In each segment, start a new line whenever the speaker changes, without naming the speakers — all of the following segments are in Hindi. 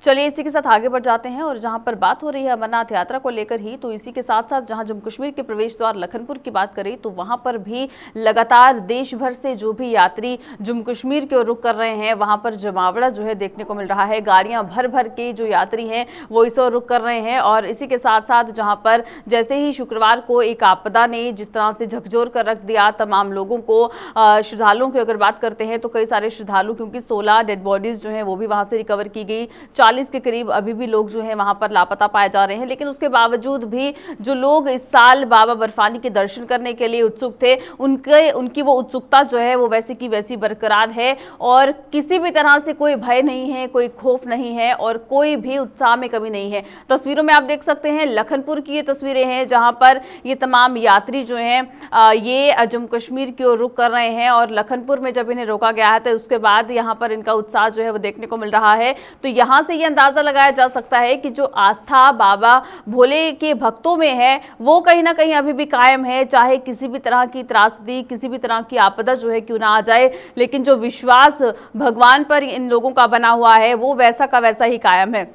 चलिए इसी के साथ आगे बढ़ जाते हैं और जहां पर बात हो रही है अमरनाथ यात्रा को लेकर ही, तो इसी के साथ साथ जहां जम्मू कश्मीर के प्रवेश द्वार लखनपुर की बात करें तो वहां पर भी लगातार देश भर से जो भी यात्री जम्मू कश्मीर की ओर रुख कर रहे हैं वहां पर जमावड़ा जो है देखने को मिल रहा है। गाड़ियां भर भर के जो यात्री हैं वो इस ओर रुख कर रहे हैं। और इसी के साथ साथ जहां पर जैसे ही शुक्रवार को एक आपदा ने जिस तरह से झकझोर कर रख दिया तमाम लोगों को, श्रद्धालुओं की अगर बात करते हैं तो कई सारे श्रद्धालु, क्योंकि 16 डेड बॉडीज जो है वो भी वहां से रिकवर की गई, 40 के करीब अभी भी लोग जो है वहां पर लापता पाए जा रहे हैं। लेकिन उसके बावजूद भी जो लोग इस साल बाबा बर्फानी के दर्शन करने के लिए उत्सुक थे उनकी वो उत्सुकता जो है वो वैसी की वैसी बरकरार है और किसी भी तरह से कोई भय नहीं है, कोई खौफ नहीं है और कोई भी उत्साह में कमी नहीं है। तस्वीरों में आप देख सकते हैं लखनपुर की ये तस्वीरें हैं जहां पर ये तमाम यात्री जो हैं ये जम्मू कश्मीर की ओर रुख कर रहे हैं और लखनपुर में जब इन्हें रोका गया है तो उसके बाद यहाँ पर इनका उत्साह जो है वो देखने को मिल रहा है। तो यहाँ से ये अंदाजा लगाया जा सकता है कि जो आस्था बाबा भोले के भक्तों में है वो कहीं ना कहीं अभी भी कायम है, चाहे किसी भी तरह की त्रासदी, किसी भी तरह की आपदा जो है क्यों ना आ जाए, लेकिन जो विश्वास भगवान पर इन लोगों का बना हुआ है वो वैसा का वैसा ही कायम है।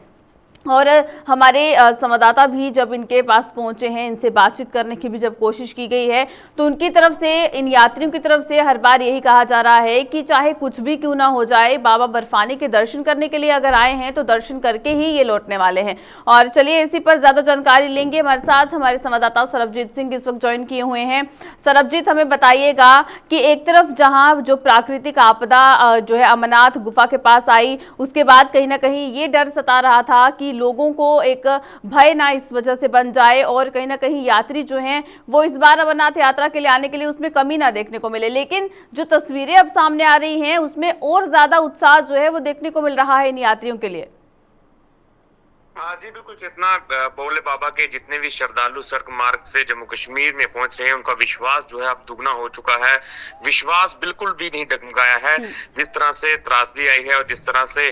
और हमारे संवाददाता भी जब इनके पास पहुंचे हैं, इनसे बातचीत करने की भी जब कोशिश की गई है तो उनकी तरफ से, इन यात्रियों की तरफ से हर बार यही कहा जा रहा है कि चाहे कुछ भी क्यों ना हो जाए, बाबा बर्फानी के दर्शन करने के लिए अगर आए हैं तो दर्शन करके ही ये लौटने वाले हैं। और चलिए इसी पर ज्यादा जानकारी लेंगे, हमारे साथ हमारे संवाददाता सरबजीत सिंह इस वक्त ज्वाइन किए हुए हैं। सरबजीत, हमें बताइएगा कि एक तरफ जहां जो प्राकृतिक आपदा जो है अमरनाथ गुफा के पास आई, उसके बाद कहीं ना कहीं ये डर सता रहा था कि लोगों को एक भय ना इस वजह से बन जाए और कहीं ना कहीं यात्री जो हैं वो इस बार अमरनाथ यात्रा के लिए आने के लिए उसमें कमी ना देखने को मिले। लेकिन जो तस्वीरें अब सामने आ रही हैं उसमें और ज्यादा उत्साह जो है वो देखने को मिल रहा है इन यात्रियों के लिए।
हाँ जी बिल्कुल, जितना भोले बाबा के जितने भी श्रद्धालु सड़क मार्ग से जम्मू कश्मीर में पहुंच रहे हैं उनका विश्वास जो है अब दुगना हो चुका है। विश्वास बिल्कुल भी नहीं डगमगाया है। जिस तरह से त्रासदी आई है और जिस तरह से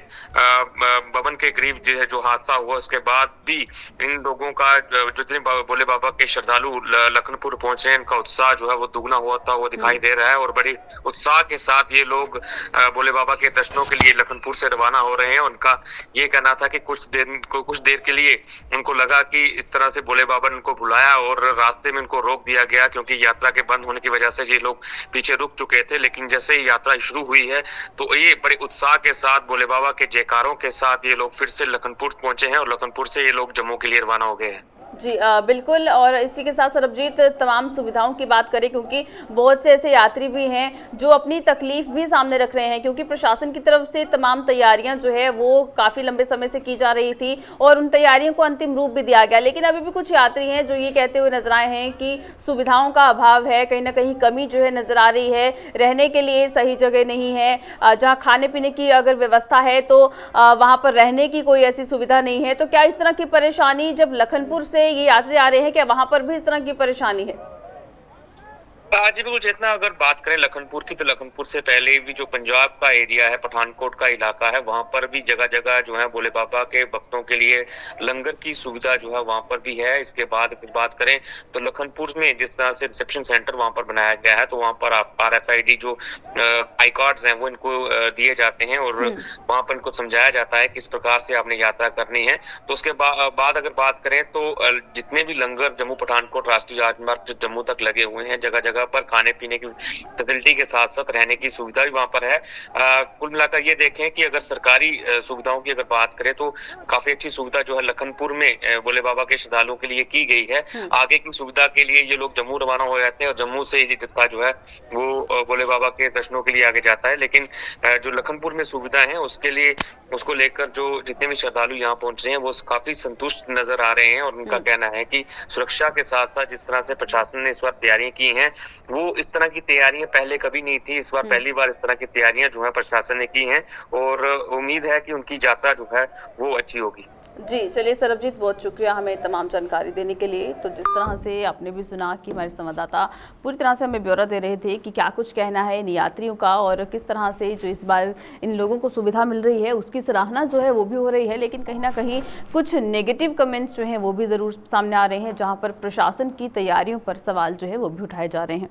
भवन के करीब जो हादसा हुआ उसके बाद भी इन लोगों का जितने भोले बाबा के श्रद्धालु लखनपुर पहुंचे हैं इनका उत्साह जो है वो दुगना होता हुआ दिखाई दे रहा है और बड़ी उत्साह के साथ ये लोग भोले बाबा के दर्शनों के लिए लखनपुर से रवाना हो रहे हैं। उनका ये कहना था कि कुछ देर के लिए उनको लगा कि इस तरह से भोले बाबा ने उनको बुलाया और रास्ते में उनको रोक दिया गया क्योंकि यात्रा के बंद होने की वजह से ये लोग पीछे रुक चुके थे। लेकिन जैसे ही यात्रा शुरू हुई है तो ये बड़े उत्साह के साथ भोले बाबा के जयकारों के साथ ये लोग फिर से लखनपुर पहुंचे हैं और लखनपुर से ये लोग जम्मू के लिए रवाना हो गए हैं।
जी बिल्कुल। और इसी के साथ सरबजीत, तमाम सुविधाओं की बात करें क्योंकि बहुत से ऐसे यात्री भी हैं जो अपनी तकलीफ भी सामने रख रहे हैं क्योंकि प्रशासन की तरफ से तमाम तैयारियां जो है वो काफ़ी लंबे समय से की जा रही थी और उन तैयारियों को अंतिम रूप भी दिया गया। लेकिन अभी भी कुछ यात्री हैं जो ये कहते हुए नजर आए हैं कि सुविधाओं का अभाव है, कहीं ना कहीं कमी जो है नजर आ रही है, रहने के लिए सही जगह नहीं है, जहाँ खाने पीने की अगर व्यवस्था है तो वहाँ पर रहने की कोई ऐसी सुविधा नहीं है। तो क्या इस तरह की परेशानी जब लखनपुर से ये यात्री आ रहे हैं क्या वहां पर भी इस तरह की परेशानी है?
जी बिल्कुल, जितना अगर बात करें लखनपुर की तो लखनपुर से पहले भी जो पंजाब का एरिया है, पठानकोट का इलाका है, वहां पर भी जगह जगह जो है भोले बाबा के भक्तों के लिए लंगर की सुविधा जो है वहां पर भी है। इसके बाद अगर बात करें तो लखनपुर में जिस तरह से रिसेप्शन सेंटर वहां पर बनाया गया है तो वहां पर RFID जो आई कार्ड्स हैं वो इनको दिए जाते हैं और वहां पर इनको समझाया जाता है किस प्रकार से आपने यात्रा करनी है। तो उसके बाद अगर बात करें तो जितने भी लंगर जम्मू पठानकोट राष्ट्रीय राजमार्ग जम्मू तक लगे हुए हैं, जगह जगह पर खाने पीने की फैसिलिटी के साथ साथ रहने की सुविधा भी वहां पर है। कुल मिलाकर ये देखें कि अगर सरकारी सुविधाओं की अगर बात करें तो काफी अच्छी सुविधा जो है लखनपुर में भोले बाबा के श्रद्धालुओं के लिए की गई है। आगे की सुविधा के लिए ये लोग जम्मू रवाना हो जाते हैं और जम्मू से ये जत्था जो है वो भोले बाबा के दर्शनों के लिए आगे जाता है। लेकिन जो लखनपुर में सुविधा है उसके लिए, उसको लेकर जो जितने भी श्रद्धालु यहाँ पहुंच रहे हैं वो काफी संतुष्ट नजर आ रहे हैं और उनका कहना है कि सुरक्षा के साथ साथ जिस तरह से प्रशासन ने इस बार तैयारियां की हैं वो इस तरह की तैयारियां पहले कभी नहीं थी। इस बार पहली बार इस तरह की तैयारियां जो है प्रशासन ने की हैं और उम्मीद है कि उनकी यात्रा जो है वो अच्छी होगी।
जी चलिए सरबजीत, बहुत शुक्रिया हमें तमाम जानकारी देने के लिए। तो जिस तरह से आपने भी सुना कि हमारे संवाददाता पूरी तरह से हमें ब्यौरा दे रहे थे कि क्या कुछ कहना है इन यात्रियों का और किस तरह से जो इस बार इन लोगों को सुविधा मिल रही है उसकी सराहना जो है वो भी हो रही है। लेकिन कहीं ना कहीं कुछ नेगेटिव कमेंट्स जो हैं वो भी ज़रूर सामने आ रहे हैं जहाँ पर प्रशासन की तैयारियों पर सवाल जो है वो भी उठाए जा रहे हैं।